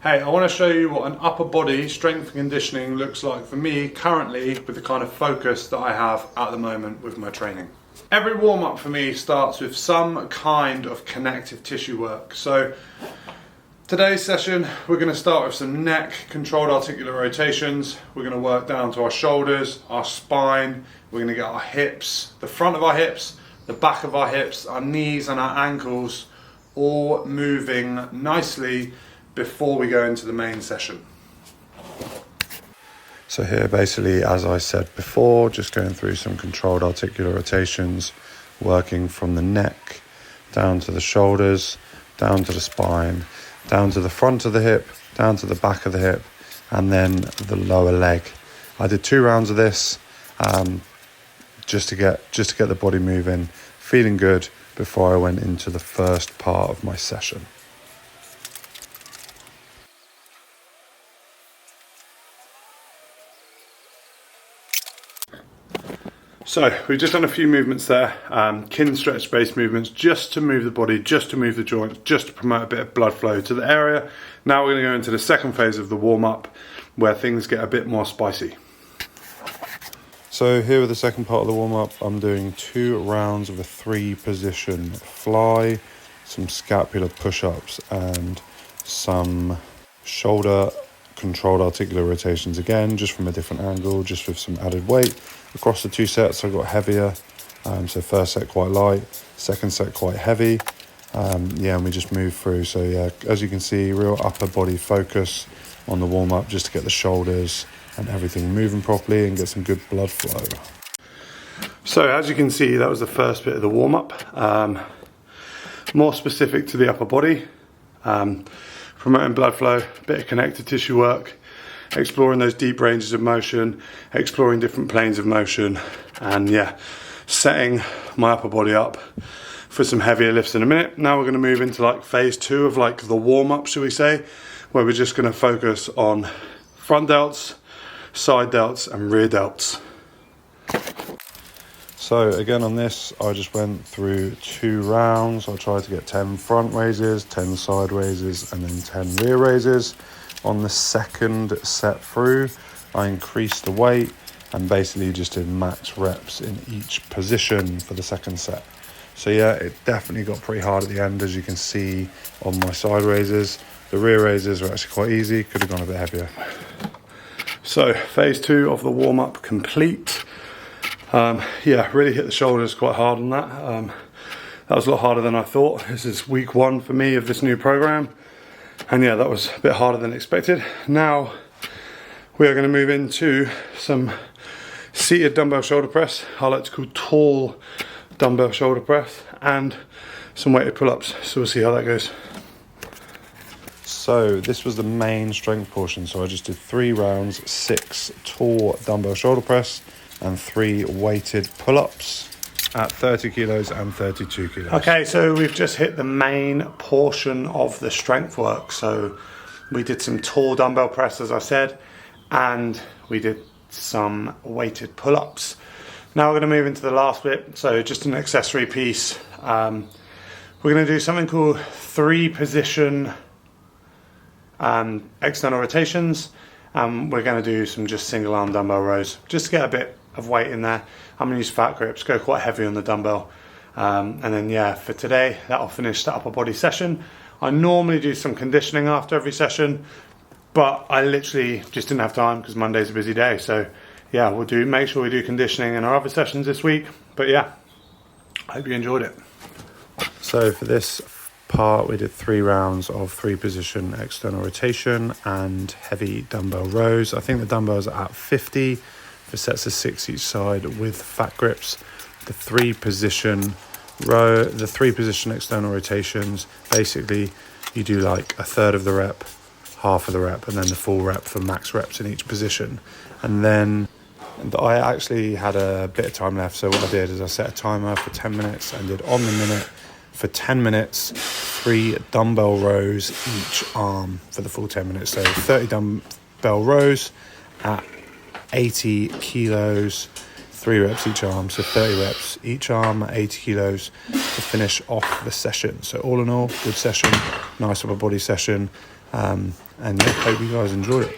Hey, I want to show you what an upper body strength and conditioning looks like for me currently with the kind of focus that I have at the moment with my training. Every warm-up for me starts with some kind of connective tissue work. So today's session, we're going to start with some neck controlled articular rotations. We're going to work down to our shoulders, our spine. We're going to get our hips, the front of our hips, the back of our hips, our knees and our ankles all moving nicely before we go into the main session. So here basically, as I said before, just going through some controlled articular rotations, working from the neck down to the shoulders, down to the spine, down to the front of the hip, down to the back of the hip, and then the lower leg. I did 2 rounds of this just to get the body moving, feeling good before I went into the first part of my session. So we've just done a few movements there, kin stretch based movements, just to move the body, just to move the joints, just to promote a bit of blood flow to the area. Now we're going to go into the second phase of the warm up where things get a bit more spicy. So here with the second part of the warm up, I'm doing 2 rounds of a 3 position fly, some scapular push-ups and some shoulder controlled articular rotations again, just from a different angle, just with some added weight. Across the 2 sets I got heavier, so first set quite light, second set quite heavy, and we just move through. So yeah, as you can see, real upper body focus on the warm up, just to get the shoulders and everything moving properly and get some good blood flow. So as you can see, that was the first bit of the warm up, more specific to the upper body, promoting blood flow, a bit of connective tissue work, exploring those deep ranges of motion, exploring different planes of motion, and setting my upper body up for some heavier lifts in a minute. Now we're going to move into like phase 2 of like the warm up, shall we say, where we're just going to focus on front delts, side delts and rear delts. So again on this, I just went through 2 rounds. I tried to get 10 front raises, 10 side raises and then 10 rear raises. On the second set through, I increased the weight and basically just did max reps in each position for the second set. So yeah, it definitely got pretty hard at the end, as you can see on my side raises. The rear raises were actually quite easy, could have gone a bit heavier. So phase 2 of the warm-up complete. Really hit the shoulders quite hard on that. That was a lot harder than I thought. This is week 1 for me of this new program. And yeah, that was a bit harder than expected. Now we are going to move into some seated dumbbell shoulder press. I like to call tall dumbbell shoulder press, and some weighted pull-ups. So we'll see how that goes. So this was the main strength portion. So I just did 3 rounds, 6 tall dumbbell shoulder press and 3 weighted pull-ups at 30 kilos and 32 kilos. Okay, so we've just hit the main portion of the strength work. So we did some tall dumbbell press, as I said, and we did some weighted pull-ups. Now we're going to move into the last bit, so just an accessory piece. We're going to do something called 3 position external rotations. We're going to do some just single arm dumbbell rows, just to get a bit of weight in there. I'm going to use fat grips, go quite heavy on the dumbbell. And then for today, that'll finish the upper body session. I normally do some conditioning after every session, but I literally just didn't have time because Monday's a busy day. So we'll make sure we do conditioning in our other sessions this week. But I hope you enjoyed it. So for this part, we did 3 rounds of 3 position external rotation and heavy dumbbell rows. I think the dumbbells are at 50 for sets of 6 each side with fat grips. The 3 position external rotations, basically you do like a third of the rep, half of the rep, and then the full rep for max reps in each position. And then I actually had a bit of time left, so what I did is I set a timer for 10 minutes and did on the minute for 10 minutes 3 dumbbell rows each arm for the full 10 minutes. So 30 dumbbell rows at 80 kilos, 3 reps each arm, so 30 reps each arm at 80 kilos to finish off the session. So all in all, good session, nice upper body session. And yeah, hope you guys enjoy it.